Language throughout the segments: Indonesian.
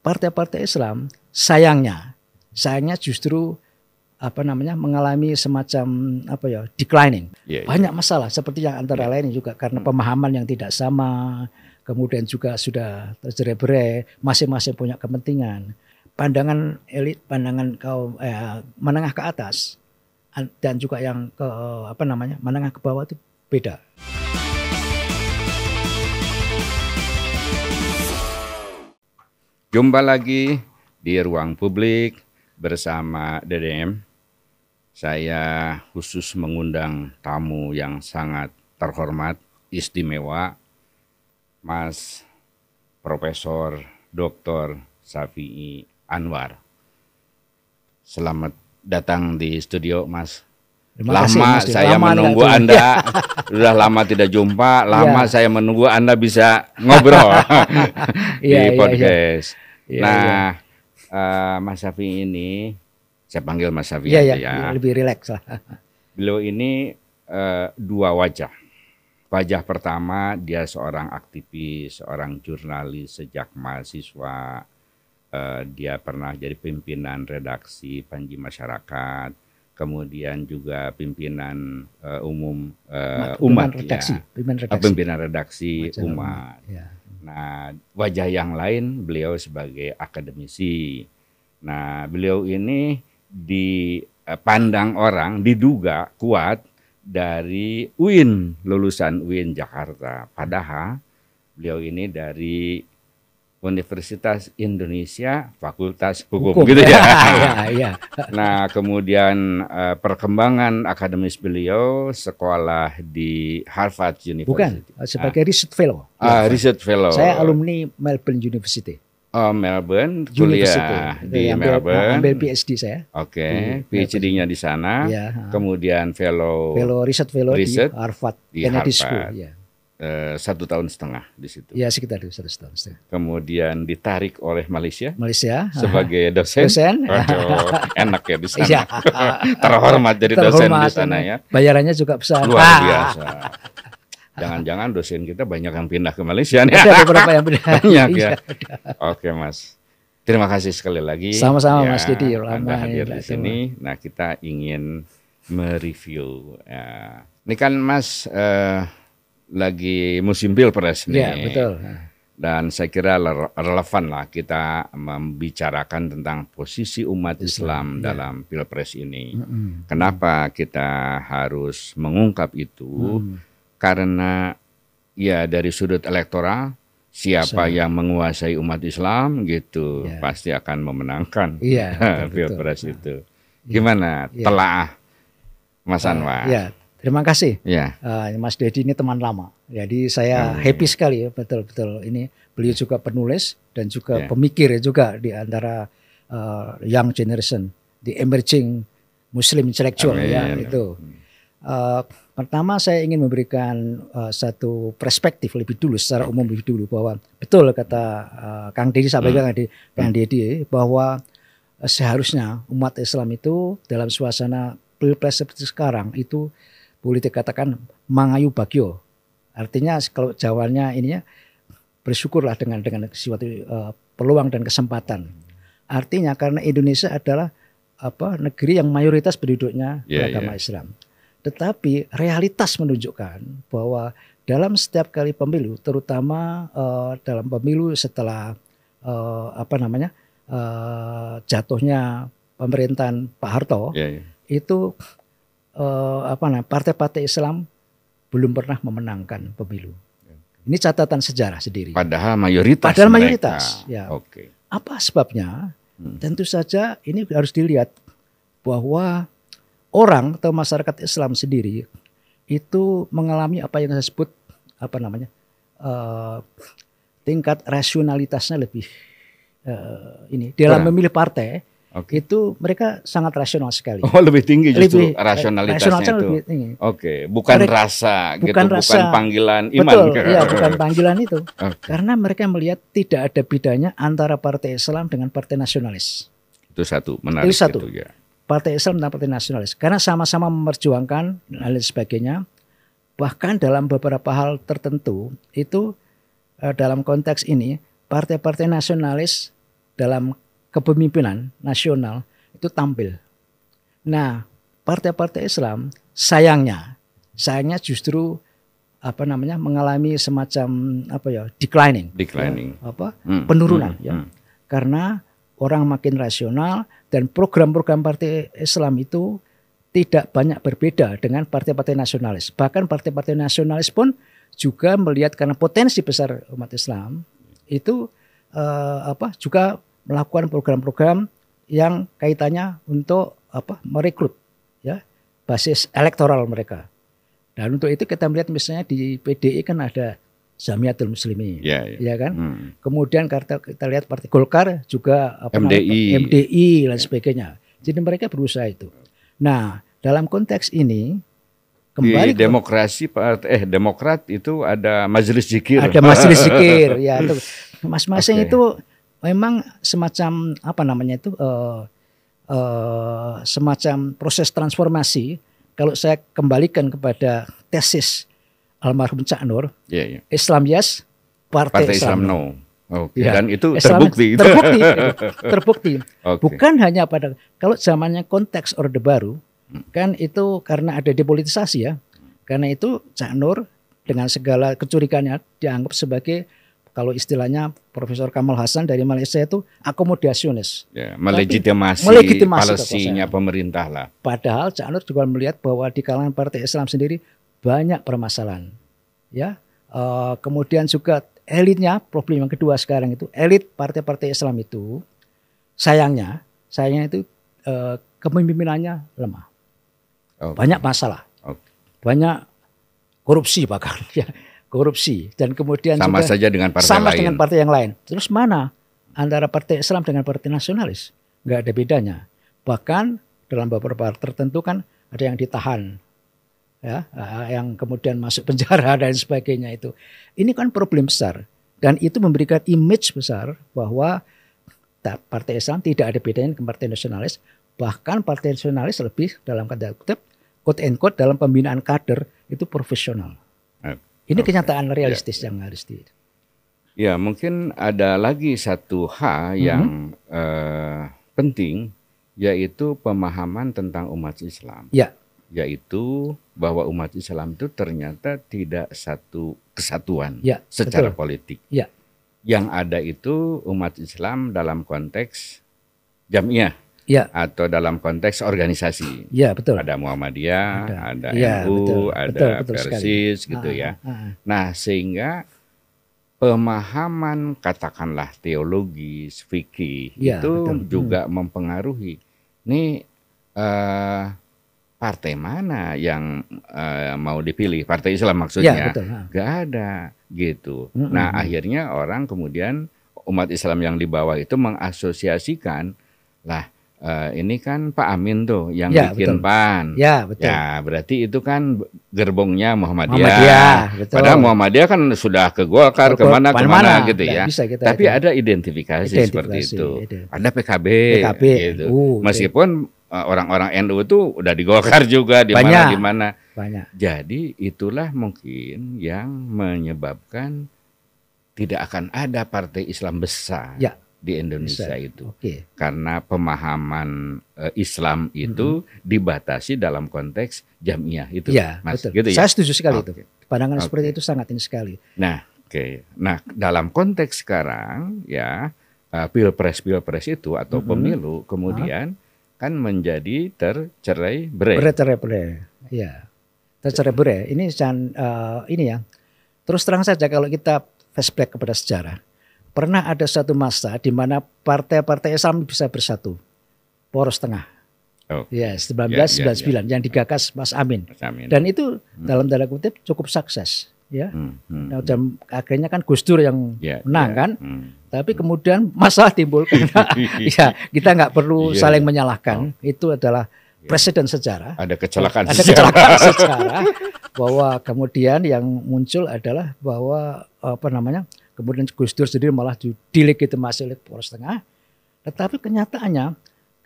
partai-partai Islam sayangnya justru mengalami semacam declining. Banyak masalah seperti yang antara lain juga karena pemahaman yang tidak sama, kemudian juga sudah tercerai-berai, masing-masing punya kepentingan. Pandangan elit, pandangan kaum menengah ke atas dan juga yang ke menengah ke bawah itu beda. Jumpa lagi di Ruang Publik bersama DDM. Saya khusus mengundang tamu yang sangat terhormat, istimewa, Mas Profesor Dr. Syafi'i Anwar. Selamat datang di studio, Mas. Lama saya menunggu Anda, sudah lama tidak jumpa, lama saya menunggu Anda bisa ngobrol di podcast. Mas Syafi'i ini, saya panggil Mas Syafi'i aja ya. Lebih rileks lah. Beliau ini dua wajah. Wajah pertama dia seorang aktivis, seorang jurnalis sejak mahasiswa. Dia pernah jadi pimpinan redaksi Panji Masyarakat. Kemudian juga pimpinan umum umat, pimpinan redaksi umat. Ya. Nah, wajah yang lain beliau sebagai akademisi. Nah, beliau ini dipandang orang diduga kuat dari UIN, lulusan UIN Jakarta. Padahal beliau ini dari Universitas Indonesia Fakultas Hukum gitu ya. Nah, kemudian perkembangan akademis beliau sekolah di Harvard University. Bukan, sebagai research fellow. Research fellow. Saya alumni Melbourne University. Melbourne, kuliah di Melbourne. Ambil PhD saya. Oke, PhD-nya di sana. Kemudian research fellow di Harvard Kennedy School. Ya. 1,5 tahun di situ. Ya, sekitar 1,5 tahun. Kemudian ditarik oleh Malaysia sebagai dosen. Waduh, enak ya di sana. Terhormat jadi dosen di sana ya. Bayarannya juga besar. Luar biasa. Jangan-jangan dosen kita banyak yang pindah ke Malaysia nih. Ada beberapa yang pindah. Banyak ya. Oke, Mas. Terima kasih sekali lagi. Sama-sama Mas Didi. Anda hadir di sini. Nah, kita ingin mereview. Ini kan Mas lagi musim pilpres nih. Iya, betul. Dan saya kira relevan lah kita membicarakan tentang posisi umat Islam dalam pilpres ini. Kenapa kita harus mengungkap itu? Karena ya dari sudut elektoral siapa yang menguasai umat Islam gitu pasti akan memenangkan pilpres itu. Gimana telaah Mas Anwar? Terima kasih, Mas Dedi ini teman lama. Jadi saya happy sekali ya, betul-betul ini beliau juga penulis dan juga pemikir juga di antara young generation, the emerging Muslim intellectual itu. Pertama saya ingin memberikan satu perspektif lebih dulu, secara umum lebih dulu bahwa betul kata Kang Dedi sampaikan Kang Dedi bahwa seharusnya umat Islam itu dalam suasana pilpres seperti sekarang itu boleh dikatakan mangayu bagyo. Artinya kalau Jawanya ininya bersyukurlah dengan suatu peluang dan kesempatan. Artinya karena Indonesia adalah negeri yang mayoritas penduduknya beragama Islam. Tetapi realitas menunjukkan bahwa dalam setiap kali pemilu, terutama dalam pemilu setelah jatuhnya pemerintahan Pak Harto, itu partai-partai Islam belum pernah memenangkan pemilu. Ini catatan sejarah sendiri. Padahal mayoritas. Ya. Apa sebabnya? Tentu saja ini harus dilihat bahwa orang atau masyarakat Islam sendiri itu mengalami apa yang saya sebut tingkat rasionalitasnya lebih dalam memilih partai. Itu mereka sangat rasional sekali. Oh, lebih tinggi justru rasionalitasnya itu. Lebih tinggi. Bukan rasa gitu, bukan panggilan iman. Betul, bukan panggilan itu. Karena mereka melihat tidak ada bedanya antara partai Islam dengan partai nasionalis. Itu satu, menarik itu satu. Partai Islam dan partai nasionalis. Karena sama-sama memperjuangkan dan lain sebagainya. Bahkan dalam beberapa hal tertentu itu dalam konteks ini partai-partai nasionalis dalam kepemimpinan nasional itu tampil. Nah, partai-partai Islam sayangnya justru mengalami semacam declining. Penurunan ya. Karena orang makin rasional dan program-program partai Islam itu tidak banyak berbeda dengan partai-partai nasionalis. Bahkan partai-partai nasionalis pun juga melihat karena potensi besar umat Islam itu juga melakukan program-program yang kaitannya untuk merekrut ya basis elektoral mereka. Dan untuk itu kita melihat misalnya di PDI kan ada Jamiatul Muslimin, ya kan. Kemudian kita lihat Partai Golkar juga MDI dan sebagainya. Jadi mereka berusaha itu. Nah, dalam konteks ini kembali di Demokrat itu ada majelis zikir. Ada majelis zikir, ya. Masing-masing itu memang semacam semacam proses transformasi. Kalau saya kembalikan kepada tesis almarhum Cak Nur, Islam yes, Partai Islam no. Dan itu terbukti. Terbukti. Bukan hanya kalau zamannya konteks Orde Baru, kan itu karena ada depolitisasi ya. Karena itu Cak Nur dengan segala kecurigaannya dianggap sebagai, kalau istilahnya Profesor Kamal Hasan dari Malaysia itu akomodasionis. Melegitimasi polisinya pemerintah lah. Padahal Cak Nur juga melihat bahwa di kalangan Partai Islam sendiri banyak permasalahan. Ya, kemudian juga elitnya, problem yang kedua sekarang itu elit partai-partai Islam itu sayangnya itu kepemimpinannya lemah. Banyak masalah, banyak korupsi bahkan ya. Korupsi dan kemudian sama juga saja dengan partai yang lain. Terus mana antara partai Islam dengan partai nasionalis? Nggak ada bedanya. Bahkan dalam beberapa tertentu kan ada yang ditahan, ya, yang kemudian masuk penjara dan sebagainya itu. Ini kan problem besar dan itu memberikan image besar bahwa partai Islam tidak ada bedanya dengan partai nasionalis. Bahkan partai nasionalis lebih dalam kata kutip quote and quote dalam pembinaan kader itu profesional. Ini kenyataan realistis yang harus di. Ya, mungkin ada lagi satu hal yang penting, yaitu pemahaman tentang umat Islam. Ya. Yaitu bahwa umat Islam itu ternyata tidak satu kesatuan secara politik. Ya. Yang ada itu umat Islam dalam konteks jamiah. Atau dalam konteks organisasi. Ya, betul. Ada Muhammadiyah, ada NU, ada Persis gitu ya. Nah, sehingga pemahaman katakanlah teologis, fikih itu juga mempengaruhi. Ini partai mana yang mau dipilih? Partai Islam maksudnya. Gak ada gitu. Nah, akhirnya orang kemudian umat Islam yang di bawah itu mengasosiasikan lah. Ini kan Pak Amin tuh yang bikin PAN. Ya, betul. Ya, berarti itu kan gerbongnya Muhammadiyah. Padahal Muhammadiyah kan sudah ke Golkar, kemana gitu ya. Tapi ada identifikasi seperti itu. Ada PKB gitu. Meskipun orang-orang NU itu udah di Golkar juga, di mana. Jadi itulah mungkin yang menyebabkan tidak akan ada partai Islam besar. Di Indonesia itu, karena pemahaman Islam itu dibatasi dalam konteks jamiah itu, Mas. Betul. Gitu ya? Saya setuju sekali itu. Pandangan seperti itu sangat ini sekali. Nah, nah dalam konteks sekarang ya pilpres itu atau pemilu kemudian kan menjadi tercerai-berai. Ya, tercerai-berai. Ini ini ya. Terus terang saja kalau kita flashback kepada sejarah. Pernah ada suatu masa di mana partai-partai Islam bisa bersatu, poros tengah. Ya, 1999 yang digagas Mas Amin. Dan itu dalam tanda kutip cukup sukses. Ya, dan akhirnya kan Gus Dur yang menang kan. Tapi kemudian masalah timbul karena kita nggak perlu saling menyalahkan. Itu adalah presiden sejarah. Ada kecelakaan sejarah bahwa kemudian yang muncul adalah bahwa kemudian Gus Dur sendiri malah dilegitimasi oleh poros tengah. Tetapi kenyataannya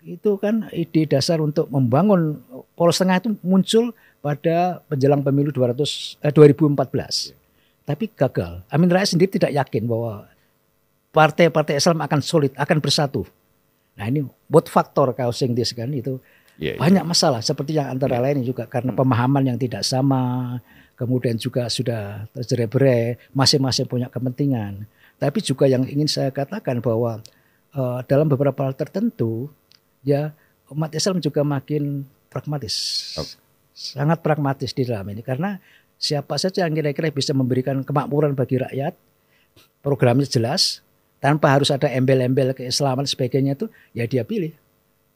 itu kan ide dasar untuk membangun poros tengah itu muncul pada menjelang pemilu 2014. Tapi gagal. Amin Rais sendiri tidak yakin bahwa partai-partai Islam akan solid, akan bersatu. Nah ini both faktor causing this kan itu banyak masalah seperti yang antara lain juga karena pemahaman yang tidak sama, kemudian juga sudah terjerat-berai, masing-masing punya kepentingan. Tapi juga yang ingin saya katakan bahwa dalam beberapa hal tertentu ya umat Islam juga makin pragmatis, sangat pragmatis di dalam ini karena siapa saja yang kira-kira bisa memberikan kemakmuran bagi rakyat, programnya jelas, tanpa harus ada embel-embel keislaman sebagainya itu, ya dia pilih.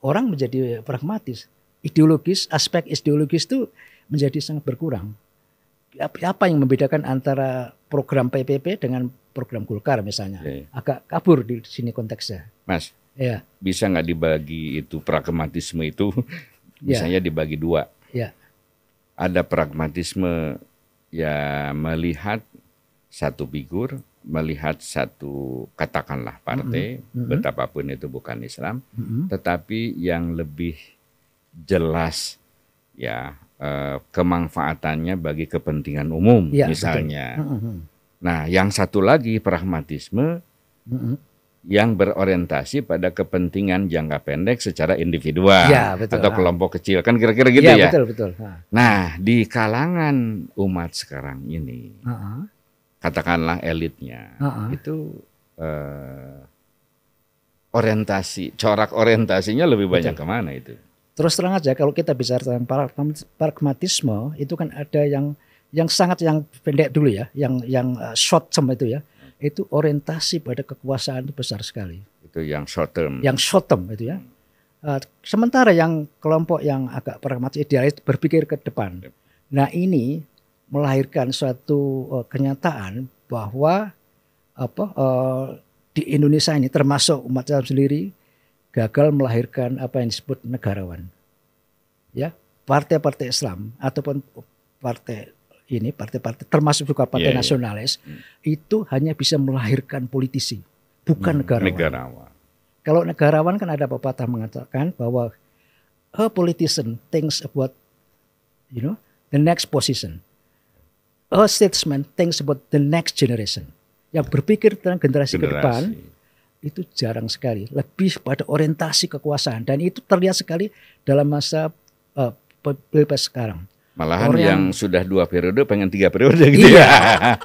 Orang menjadi pragmatis, ideologis, aspek ideologis itu menjadi sangat berkurang. Apa yang membedakan antara program PPP dengan program Golkar misalnya? Agak kabur di sini konteksnya. Mas, bisa nggak dibagi itu pragmatisme itu, misalnya dibagi dua. Ada pragmatisme ya melihat satu figur, melihat satu katakanlah partai, betapapun itu bukan Islam, tetapi yang lebih jelas ya kemanfaatannya bagi kepentingan umum misalnya. Nah, yang satu lagi pragmatisme yang berorientasi pada kepentingan jangka pendek secara individual atau kelompok kecil, kan kira-kira gitu ya. Betul. Nah, di kalangan umat sekarang ini, katakanlah elitnya itu orientasi, corak orientasinya lebih banyak kemana itu? Terus terang aja kalau kita bicara tentang pragmatisme itu kan ada yang sangat yang pendek dulu ya, yang short term itu ya. Itu orientasi pada kekuasaan itu besar sekali. Itu yang short term. Yang short term itu ya. Sementara yang kelompok yang agak pragmatis idealis berpikir ke depan. Nah ini melahirkan suatu kenyataan bahwa di Indonesia ini termasuk umat Islam sendiri gagal melahirkan apa yang disebut negarawan. Ya, partai-partai Islam ataupun partai termasuk juga partai nasionalis itu hanya bisa melahirkan politisi, bukan negarawan. Kalau negarawan kan ada pepatah mengatakan bahwa a politician thinks about the next position, a statesman thinks about the next generation. Yang berpikir tentang generasi ke depan itu jarang sekali, lebih pada orientasi kekuasaan dan itu terlihat sekali dalam masa pilpres sekarang. Malahan yang sudah 2 periode pengen 3 periode gitu ya.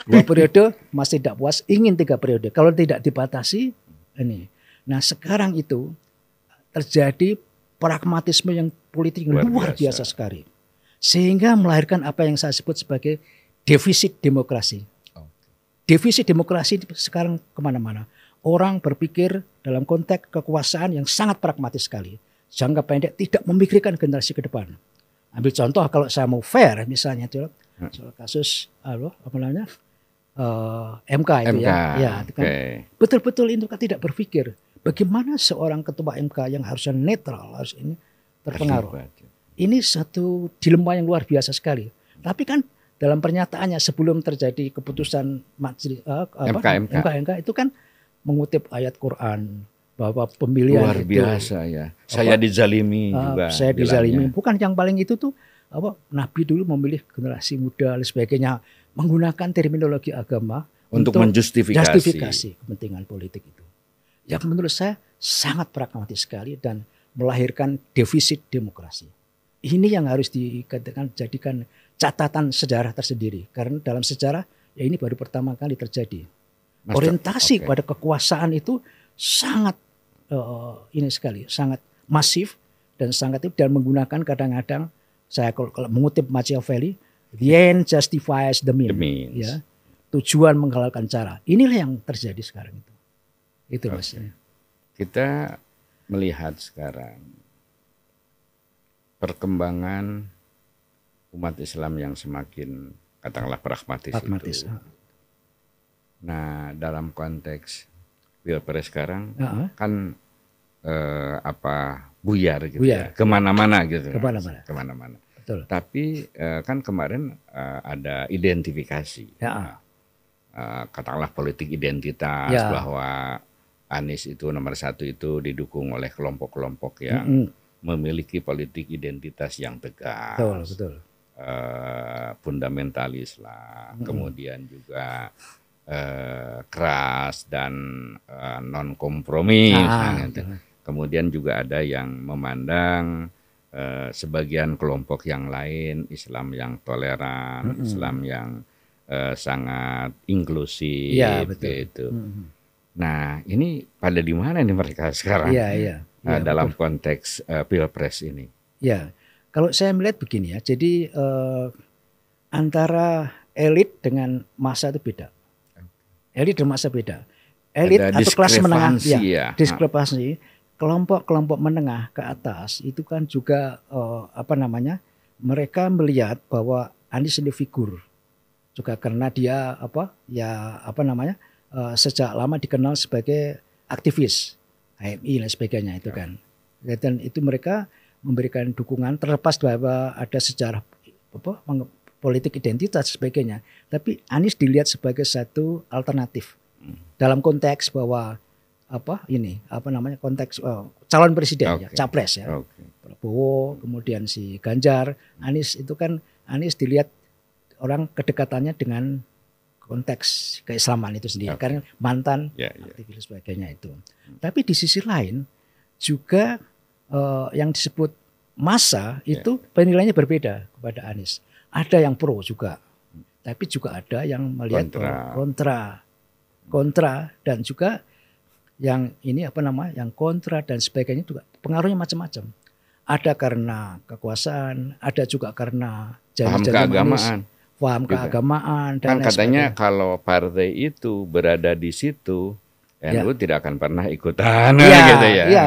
2 periode masih tidak puas, ingin 3 periode. Kalau tidak dibatasi ini. Nah sekarang itu terjadi pragmatisme yang politik yang luar biasa sekali. Sehingga melahirkan apa yang saya sebut sebagai defisit demokrasi. Defisit demokrasi sekarang kemana-mana. Orang berpikir dalam konteks kekuasaan yang sangat pragmatis sekali. Jangka pendek tidak memikirkan generasi ke depan. Ambil contoh kalau saya mau fair misalnya soal kasus MK itu ya kan, betul-betul itu kan tidak berpikir bagaimana seorang ketua MK yang harusnya netral harus ini terpengaruh. Ini satu dilema yang luar biasa sekali. Tapi kan dalam pernyataannya sebelum terjadi keputusan MK itu kan mengutip ayat Quran bahwa pemilihan luar biasa itu, ya. Saya dizalimi juga. Saya dizalimi. Bukan yang paling itu tuh Nabi dulu memilih generasi muda dan sebagainya menggunakan terminologi agama untuk menjustifikasi kepentingan politik itu. Yang menurut saya sangat pragmatis sekali dan melahirkan defisit demokrasi. Ini yang harus jadikan catatan sejarah tersendiri karena dalam sejarah ya ini baru pertama kali terjadi. Orientasi pada kekuasaan itu sangat ini sekali, sangat masif dan menggunakan kadang-kadang saya kalau mengutip Machiavelli, the end justifies the means. Ya, tujuan menghalalkan cara. Inilah yang terjadi sekarang itu. Itu Mas. Kita melihat sekarang perkembangan umat Islam yang semakin katakanlah pragmatis. Itu. Nah, dalam konteks pilpres sekarang kan buyar gitu ya, kemana-mana gitu. Kemana-mana. Betul. Tapi kan kemarin ada identifikasi, katakanlah politik identitas bahwa Anies itu nomor 1 itu didukung oleh kelompok-kelompok yang memiliki politik identitas yang tegas, betul. Fundamentalis lah, kemudian juga keras dan non kompromi misalnya. Kemudian juga ada yang memandang sebagian kelompok yang lain, Islam yang toleran, Islam yang sangat inklusif, ya, betul. gitu. Nah, ini pada di mana nih mereka sekarang? Dalam betul. Konteks Pilpres ini. Ya, kalau saya melihat begini ya, jadi antara elit dengan massa itu beda. Elit dan massa beda. Elit ada atau kelas menengah, diskrepasi. Kelompok-kelompok menengah ke atas itu kan juga mereka melihat bahwa Anies ini figur juga karena dia sejak lama dikenal sebagai aktivis HMI dan sebagainya itu kan. Dan itu mereka memberikan dukungan terlepas bahwa ada sejarah politik identitas dan sebagainya. Tapi Anies dilihat sebagai satu alternatif dalam konteks bahwa konteks calon presiden ya, capres ya. Prabowo, kemudian si Ganjar, Anies itu kan Anies dilihat orang kedekatannya dengan konteks keislaman itu sendiri karena mantan aktivis sebagainya itu. Tapi di sisi lain juga yang disebut massa itu penilaiannya berbeda kepada Anies. Ada yang pro juga, tapi juga ada yang melihat kontra dan juga yang ini yang kontra dan sebagainya juga pengaruhnya macam-macam. Ada karena kekuasaan, ada juga karena janji-janji keagamaan. Paham keagamaan dan kan katanya kalau partai itu berada di situ, NU tidak akan pernah ikutan gitu ya. Iya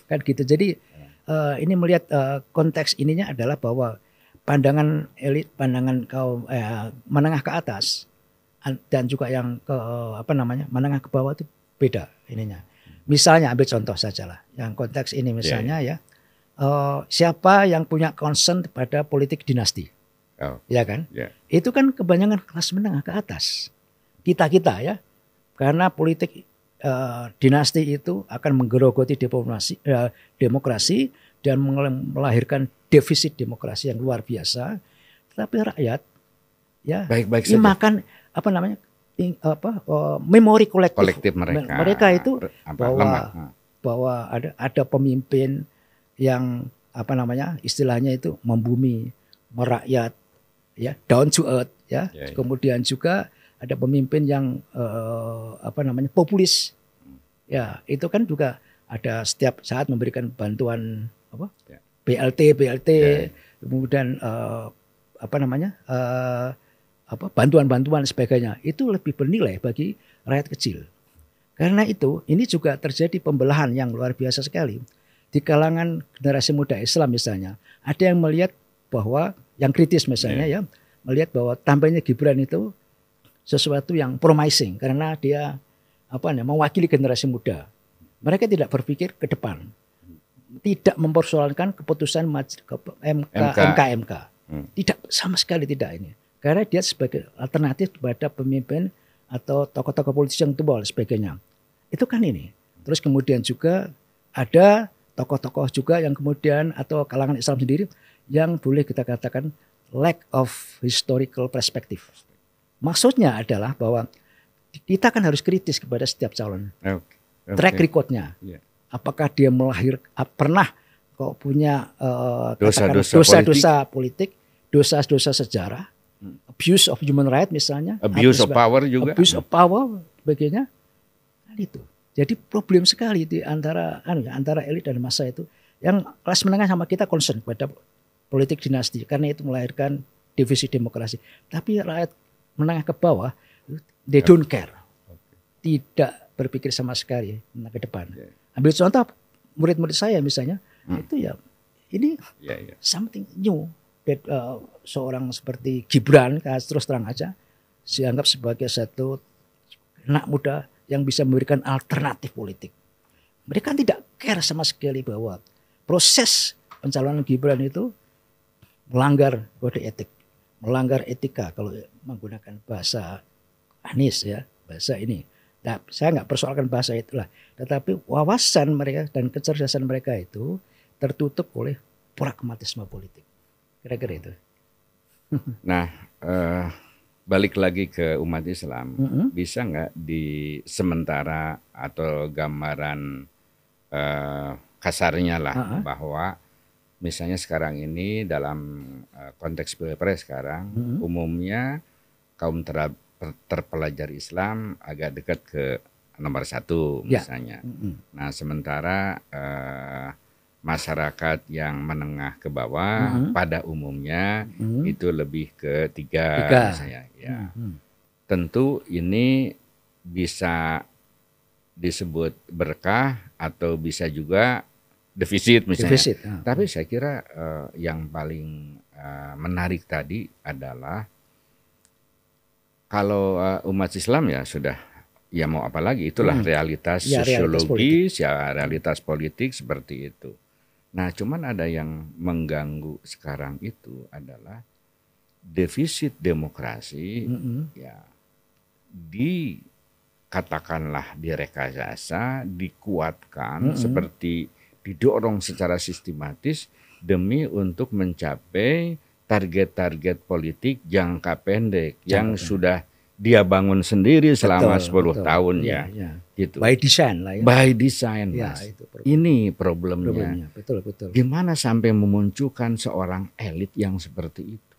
kan gitu. Jadi ini melihat konteks ininya adalah bahwa pandangan elit, pandangan kaum menengah ke atas dan juga yang ke menengah ke bawah itu beda ininya. Misalnya ambil contoh saja lah, yang konteks ini misalnya siapa yang punya concern pada politik dinasti, ya kan? Itu kan kebanyakan kelas menengah ke atas. Kita ya, karena politik dinasti itu akan menggerogoti demokrasi dan melahirkan defisit demokrasi yang luar biasa. Tetapi rakyat baik-baik saja. Makan memori kolektif mereka itu bahwa ada pemimpin yang istilahnya itu membumi, merakyat, ya, down to earth, ya. Kemudian juga ada pemimpin yang populis. Ya, itu kan juga ada setiap saat memberikan bantuan BLT, kemudian bantuan-bantuan sebagainya. Itu lebih bernilai bagi rakyat kecil. Karena itu ini juga terjadi pembelahan yang luar biasa sekali di kalangan generasi muda Islam misalnya. Ada yang melihat bahwa yang kritis misalnya melihat bahwa tampilnya Gibran itu sesuatu yang promising karena dia mewakili generasi muda. Mereka tidak berpikir ke depan. Tidak mempersoalkan keputusan MK. Tidak, sama sekali tidak ini. Karena dia sebagai alternatif kepada pemimpin atau tokoh-tokoh politis yang tua dan sebagainya. Itu kan ini. Terus kemudian juga ada tokoh-tokoh juga yang kemudian atau kalangan Islam sendiri yang boleh kita katakan lack of historical perspective. Maksudnya adalah bahwa kita kan harus kritis kepada setiap calon. Track recordnya. Apakah dia pernah kok punya dosa-dosa politik, dosa-dosa sejarah, abuse of human right misalnya, abuse of power juga, abuse of power, sebagainya. Itu. Jadi problem sekali di antara elit dan massa itu. Yang kelas menengah sama kita concern pada politik dinasti karena itu melahirkan defisit demokrasi. Tapi rakyat menengah ke bawah, they don't care, tidak berpikir sama sekali ke depan. Ambil contoh murid-murid saya misalnya, itu ya ini something new. Seorang seperti Gibran, terus terang aja, dianggap sebagai satu anak muda yang bisa memberikan alternatif politik. Mereka tidak care sama sekali bahwa proses pencalonan Gibran itu melanggar kode etik, melanggar etika kalau menggunakan bahasa Anies ya, bahasa ini. Nah, saya nggak persoalkan bahasa itulah, tetapi wawasan mereka dan kecerdasan mereka itu tertutup oleh pragmatisme politik. Kira-kira itu. Nah, balik lagi ke umat Islam, bisa nggak di sementara atau gambaran kasarnya lah bahwa misalnya sekarang ini dalam konteks pilpres sekarang umumnya kaum terpelajar Islam agak dekat ke nomor 1 misalnya. Nah sementara masyarakat yang menengah ke bawah pada umumnya itu lebih ke 3 misalnya. Ya. Tentu ini bisa disebut berkah atau bisa juga defisit misalnya. Defisit. Tapi saya kira yang paling menarik tadi adalah kalau umat Islam ya sudah, ya mau apa lagi, itulah realitas sosiologis, realitas politik seperti itu. Nah cuman ada yang mengganggu sekarang itu adalah defisit demokrasi ya katakanlah direkayasa, dikuatkan seperti didorong secara sistematis demi untuk mencapai target-target politik jangka pendek yang sudah dia bangun sendiri selama 10 tahun ya. Gitu. By design lah ya. By design, Mas. Ya, ini problemnya. Betul. Gimana sampai memunculkan seorang elit yang seperti itu?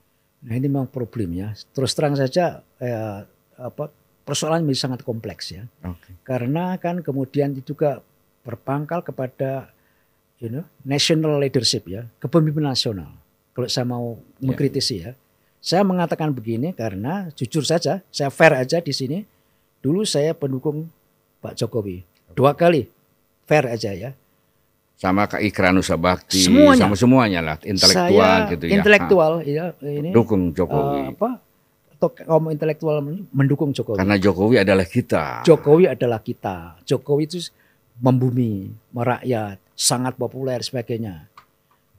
Nah ini memang problemnya. Terus terang saja persoalan ini sangat kompleks ya. Karena kan kemudian itu juga berpangkal kepada national leadership ya, kepemimpinan nasional. Kalau saya mau mengkritisi ya. Saya mengatakan begini karena jujur saja, saya fair aja di sini. Dulu saya pendukung Pak Jokowi 2 kali, fair aja ya. Sama Kak Ikra Nusa Bakti, sama semuanya lah, intelektual saya gitu ya. Intelektual ya ini. Dukung Jokowi. Atau kaum intelektual mendukung Jokowi. Karena Jokowi adalah kita. Jokowi adalah kita. Jokowi itu membumi, merakyat, sangat populer sebagainya.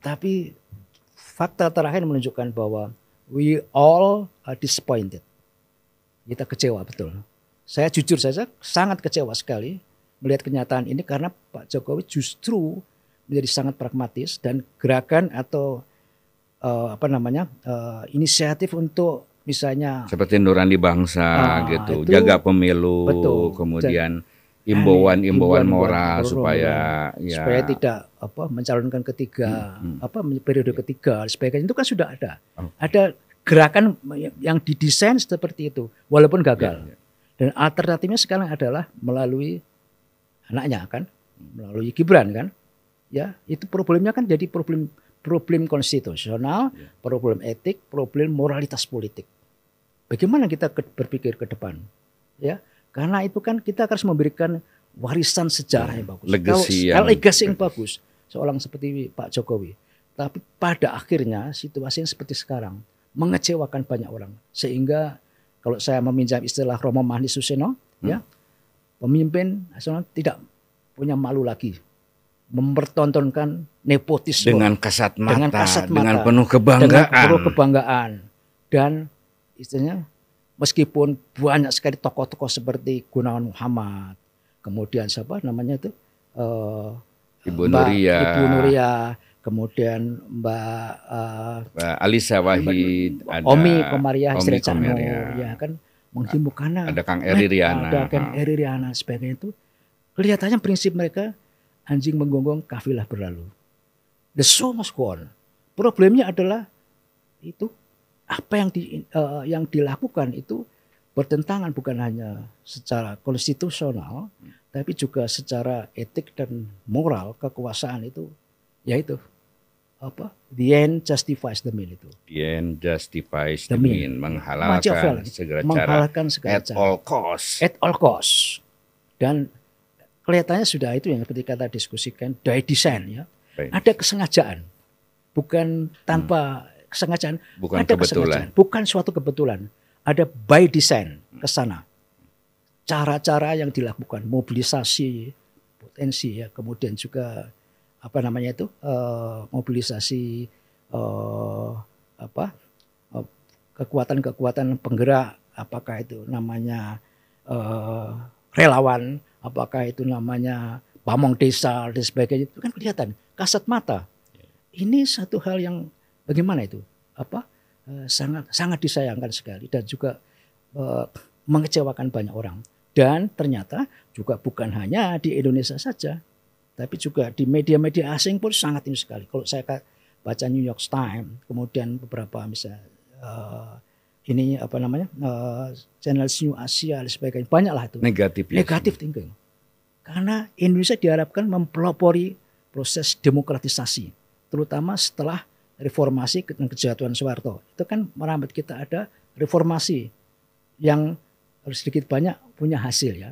Tapi fakta terakhir menunjukkan bahwa we all are disappointed. Kita kecewa betul. Saya jujur saja sangat kecewa sekali melihat kenyataan ini karena Pak Jokowi justru menjadi sangat pragmatis dan gerakan atau inisiatif untuk misalnya seperti Nurani Bangsa gitu, itu, jaga pemilu, kemudian imbauan moral supaya tidak mencalonkan ketiga periode ketiga sebagainya itu kan sudah ada. Ada gerakan yang didesain seperti itu walaupun gagal. Dan alternatifnya sekarang adalah melalui anaknya kan, melalui Gibran kan. Ya, itu problemnya kan jadi problem konstitusional, problem etik, problem moralitas politik. Bagaimana kita berpikir ke depan? Ya. Karena itu kan kita harus memberikan warisan sejarah yang bagus. Legasi yang bagus. Seorang seperti Pak Jokowi. Tapi pada akhirnya situasi yang seperti sekarang mengecewakan banyak orang. Sehingga kalau saya meminjam istilah Romo Mahdi Suseno, ya, pemimpin nasional tidak punya malu lagi. Mempertontonkan nepotisme. Dengan kasat mata. Dengan penuh kebanggaan. Dan istilahnya meskipun banyak sekali tokoh-tokoh seperti Gunawan Muhammad, kemudian siapa namanya itu Ibu Nuria, kemudian Mbak Alisa Wahid, Omi Komariah, istri Cak Nur, ya kan menghimbau karena ada Kang Eri Riana, sebagainya itu kelihatannya prinsip mereka anjing menggonggong kafilah berlalu. The show must go on. Problemnya adalah itu apa yang dilakukan itu bertentangan bukan hanya secara konstitusional, tapi juga secara etik dan moral kekuasaan itu, yaitu the end justifies the mean itu. The end justifies the mean, menghalalkan segala cara, at all cost. At all cost. Dan kelihatannya sudah itu yang seperti kita diskusikan by design ya. Ada kesengajaan, bukan tanpa kesengajaan, bukan ada kebetulan. Bukan suatu kebetulan. Ada by design ke sana. Cara-cara yang dilakukan, mobilisasi potensi ya, kemudian juga mobilisasi kekuatan-kekuatan penggerak, apakah itu namanya relawan, apakah itu namanya pamong desa dan sebagainya, itu kan kelihatan kasat mata. Ini satu hal yang bagaimana itu sangat disayangkan sekali dan juga mengecewakan banyak orang. Dan ternyata juga bukan hanya di Indonesia saja, tapi juga di media-media asing pun sangat ini sekali. Kalau saya baca New York Times, kemudian beberapa misalnya Channel New Asia dan sebagainya, banyaklah itu negatif thinking. Karena Indonesia diharapkan mempelopori proses demokratisasi, terutama setelah reformasi dan kejatuhan Soeharto. Itu kan merambat kita ada reformasi yang sedikit banyak punya hasil ya.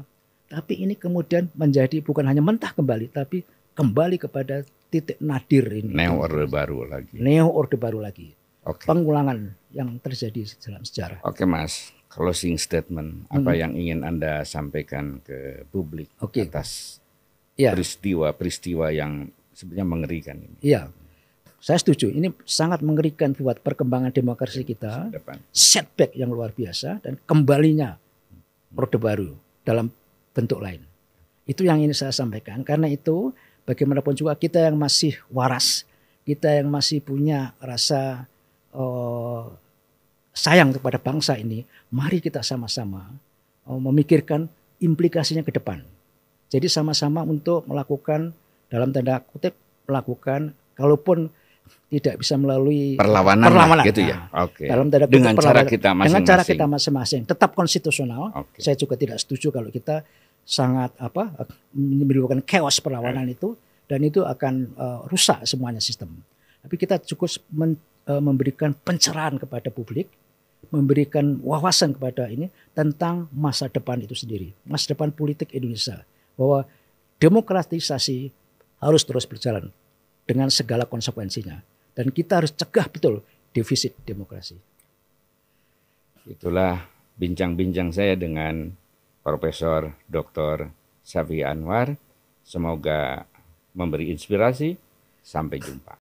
Tapi ini kemudian menjadi bukan hanya mentah kembali, tapi kembali kepada titik nadir ini. Neo Orde Baru lagi. Neo Orde Baru lagi. Pengulangan yang terjadi dalam sejarah. Oke Mas, closing statement. Apa yang ingin Anda sampaikan ke publik atas peristiwa-peristiwa yang sebenarnya mengerikan ini? Iya, saya setuju. Ini sangat mengerikan buat perkembangan demokrasi kita. Setback yang luar biasa dan kembalinya Orde Baru dalam bentuk lain. Itu yang ingin saya sampaikan. Karena itu bagaimanapun juga kita yang masih waras, kita yang masih punya rasa sayang kepada bangsa ini, mari kita sama-sama memikirkan implikasinya ke depan. Jadi sama-sama untuk melakukan, dalam tanda kutip, melakukan, kalaupun tidak bisa melalui perlawanan gitu ya. Dalam tanda kutip, dengan cara kita masing-masing, tetap konstitusional. Saya juga tidak setuju kalau kita sangat menimbulkan chaos perlawanan itu, dan itu akan rusak semuanya sistem. Tapi kita cukup memberikan pencerahan kepada publik, memberikan wawasan kepada ini tentang masa depan itu sendiri, masa depan politik Indonesia, bahwa demokratisasi harus terus berjalan dengan segala konsekuensinya, dan kita harus cegah betul defisit demokrasi. Itulah bincang-bincang saya dengan Profesor Dr. Syafi'i Anwar. Semoga memberi inspirasi. Sampai jumpa.